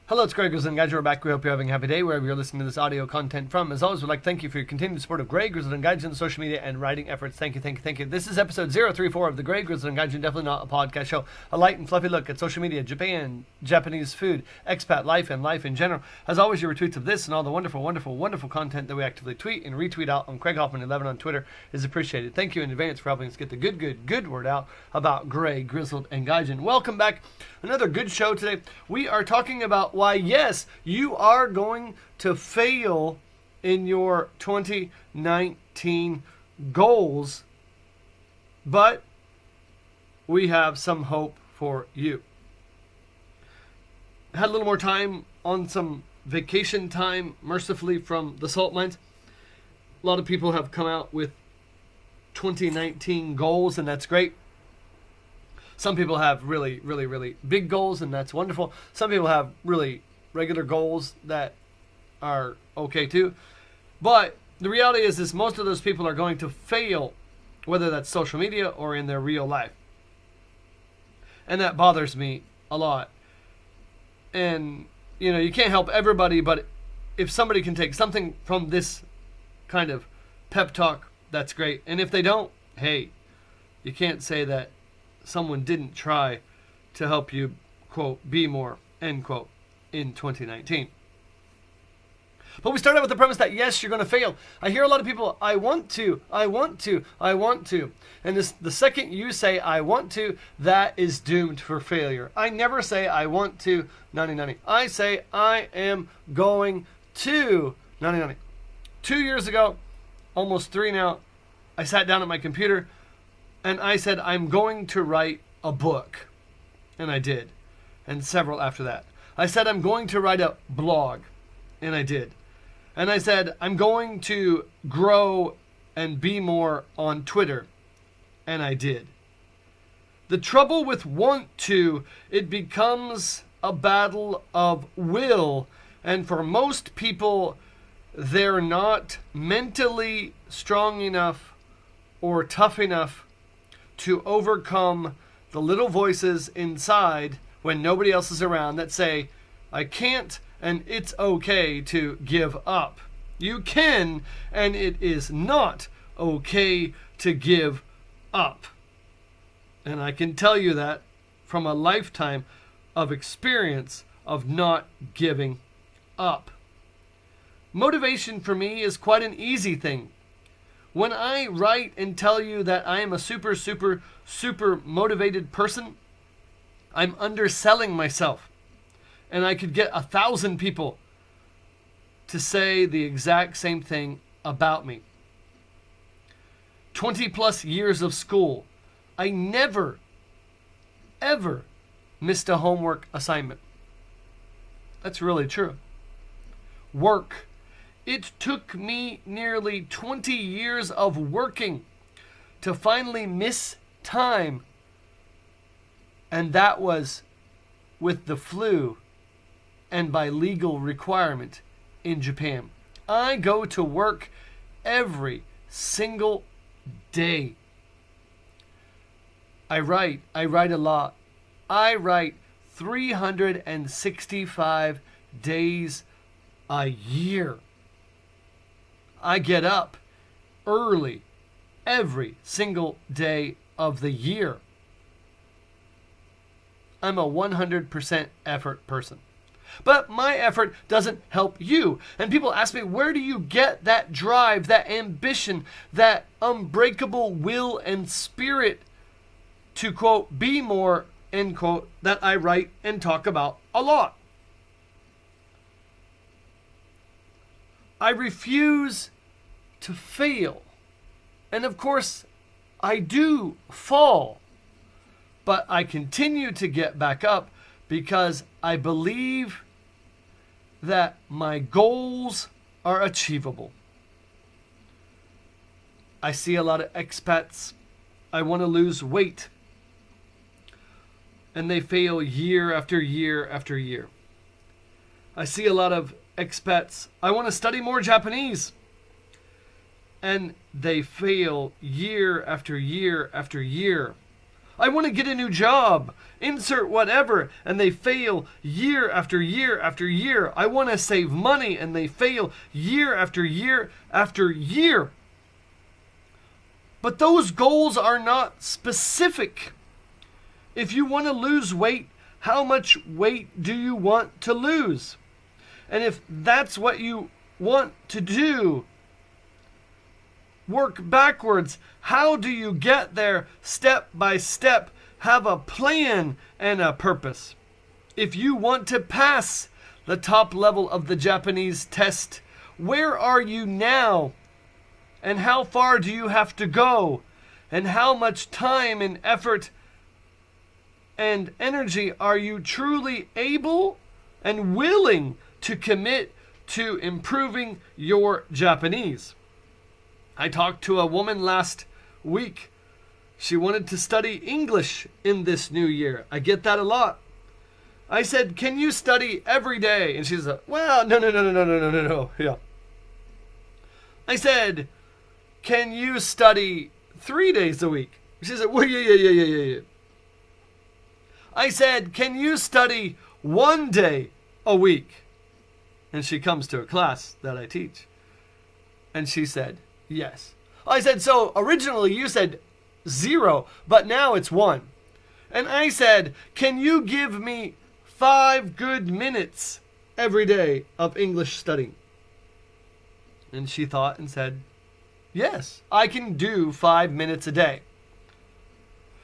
Hello, it's Greg Grizzled and Gaijin. We're back. We hope you're having a happy day wherever you're listening to this audio content from. As always, we'd like to thank you for your continued support of Greg Grizzled and Gaijin social media and writing efforts. Thank you. This is episode 034 of the Greg Grizzled and Gaijin, definitely not a podcast show. A light and fluffy look at social media, Japan, Japanese food, expat life, and life in general. As always, your retweets of this and all the wonderful content that we actively tweet and retweet out on Craig Hoffman11 on Twitter is appreciated. Thank you in advance for helping us get the good word out about Greg Grizzled and Gaijin. Welcome back. Another good show today. We are talking about why, yes, you are going to fail in your 2019 goals, but we have some hope for you. Had a little more time on some vacation time, mercifully, from the salt mines. A lot of people have come out with 2019 goals, and that's great. Some people have really big goals, and that's wonderful. Some people have really regular goals that are okay too. But the reality is most of those people are going to fail, whether that's social media or in their real life. And that bothers me a lot. And, you can't help everybody, but if somebody can take something from this kind of pep talk, that's great. And if they don't, hey, you can't say that someone didn't try to help you, quote, be more, end quote, in 2019. But we start out with the premise that, yes, you're going to fail. I hear a lot of people, I want to. And the second you say, I want to, that is doomed for failure. I never say, I want to, 90. I say, I am going to, 90. 2 years ago, almost 3 now, I sat down at my computer and I said, I'm going to write a book. And I did. And several after that. I said, I'm going to write a blog. And I did. And I said, I'm going to grow and be more on Twitter. And I did. The trouble with want to, it becomes a battle of will. And for most people, they're not mentally strong enough or tough enough to overcome the little voices inside when nobody else is around that say, I can't, and it's okay to give up. You can, and it is not okay to give up. And I can tell you that from a lifetime of experience of not giving up. Motivation for me is quite an easy thing. When I write and tell you that I am a super motivated person, I'm underselling myself. And I could get 1,000 people to say the exact same thing about me. 20 plus years of school, I never, ever missed a homework assignment. That's really true. Work. It took me nearly 20 years of working to finally miss time. And that was with the flu and by legal requirement in Japan. I go to work every single day. I write a lot. I write 365 days a year. I get up early every single day of the year. I'm a 100% effort person. But my effort doesn't help you. And people ask me, where do you get that drive, that ambition, that unbreakable will and spirit to, quote, be more, end quote, that I write and talk about a lot? I refuse to fail. And of course, I do fall. But I continue to get back up because I believe that my goals are achievable. I see a lot of expats. I want to lose weight. And they fail year after year after year. I see a lot of expats. I want to study more Japanese. And they fail year after year after year. I want to get a new job. Insert whatever, and they fail year after year after year. I want to save money, and they fail year after year after year. But those goals are not specific. If you want to lose weight, how much weight do you want to lose? And if that's what you want to do, work backwards. How do you get there step by step? Have a plan and a purpose. If you want to pass the top level of the Japanese test, where are you now? And how far do you have to go? And how much time and effort and energy are you truly able and willing to commit to improving your Japanese? I talked to a woman last week. She wanted to study English in this new year. I get that a lot. I said, can you study every day? And she said, well, no. Yeah. I said, can you study 3 days a week? She said, well, yeah. I said, can you study 1 day a week? And she comes to a class that I teach. And she said, yes. I said, so originally you said 0, but now it's 1. And I said, can you give me 5 good minutes every day of English studying? And she thought and said, yes, I can do 5 minutes a day.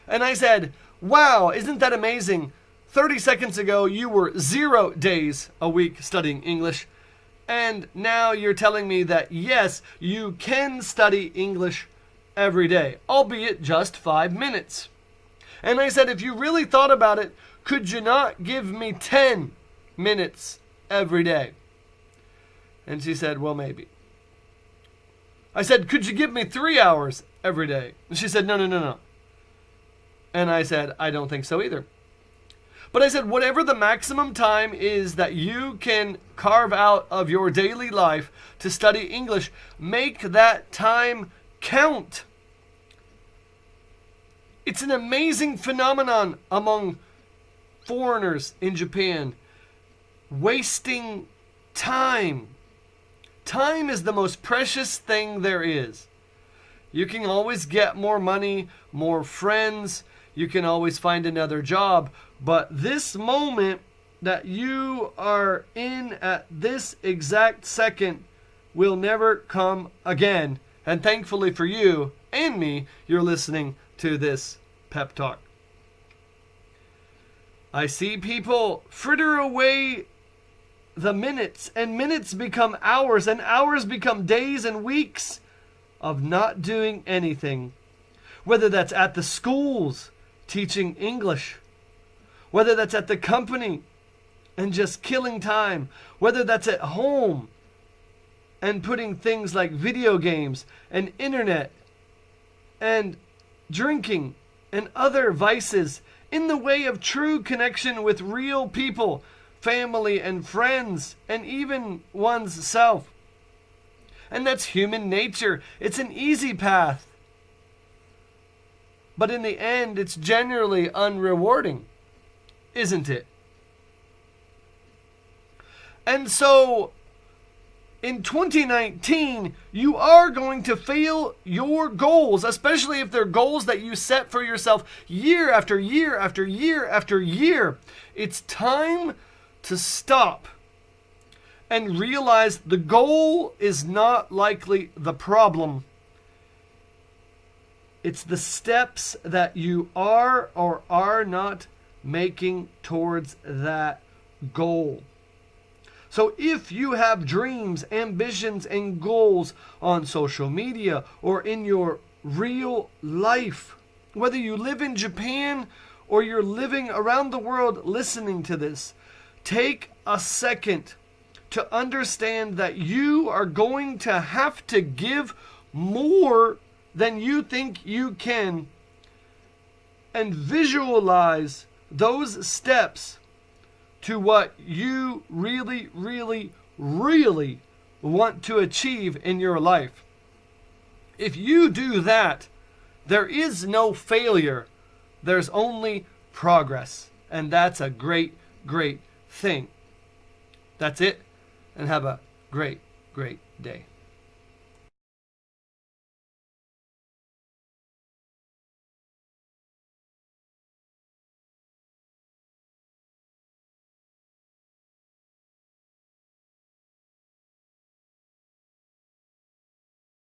And I said, wow, isn't that amazing? 30 seconds ago, you were 0 days a week studying English. And now you're telling me that, yes, you can study English every day, albeit just 5 minutes. And I said, if you really thought about it, could you not give me 10 minutes every day? And she said, well, maybe. I said, could you give me 3 hours every day? And she said, no. And I said, I don't think so either. But I said, whatever the maximum time is that you can carve out of your daily life to study English, make that time count. It's an amazing phenomenon among foreigners in Japan. Wasting time. Time is the most precious thing there is. You can always get more money, more friends. You can always find another job. But this moment that you are in at this exact second will never come again. And thankfully for you and me, you're listening to this pep talk. I see people fritter away the minutes, and minutes become hours, and hours become days and weeks of not doing anything. Whether that's at the schools teaching English, whether that's at the company and just killing time, whether that's at home and putting things like video games and internet and drinking and other vices in the way of true connection with real people, family and friends, and even one's self. And that's human nature. It's an easy path. But in the end, it's generally unrewarding, isn't it? And so, in 2019, you are going to fail your goals, especially if they're goals that you set for yourself year after year after year after year. It's time to stop and realize the goal is not likely the problem. It's the steps that you are or are not making towards that goal. So if you have dreams, ambitions, and goals on social media or in your real life, whether you live in Japan or you're living around the world listening to this, take a second to understand that you are going to have to give more than you think you can, and visualize those steps to what you really, really, really want to achieve in your life. If you do that, there is no failure There's only progress. And that's a great, great thing. That's it. And have a great, great day.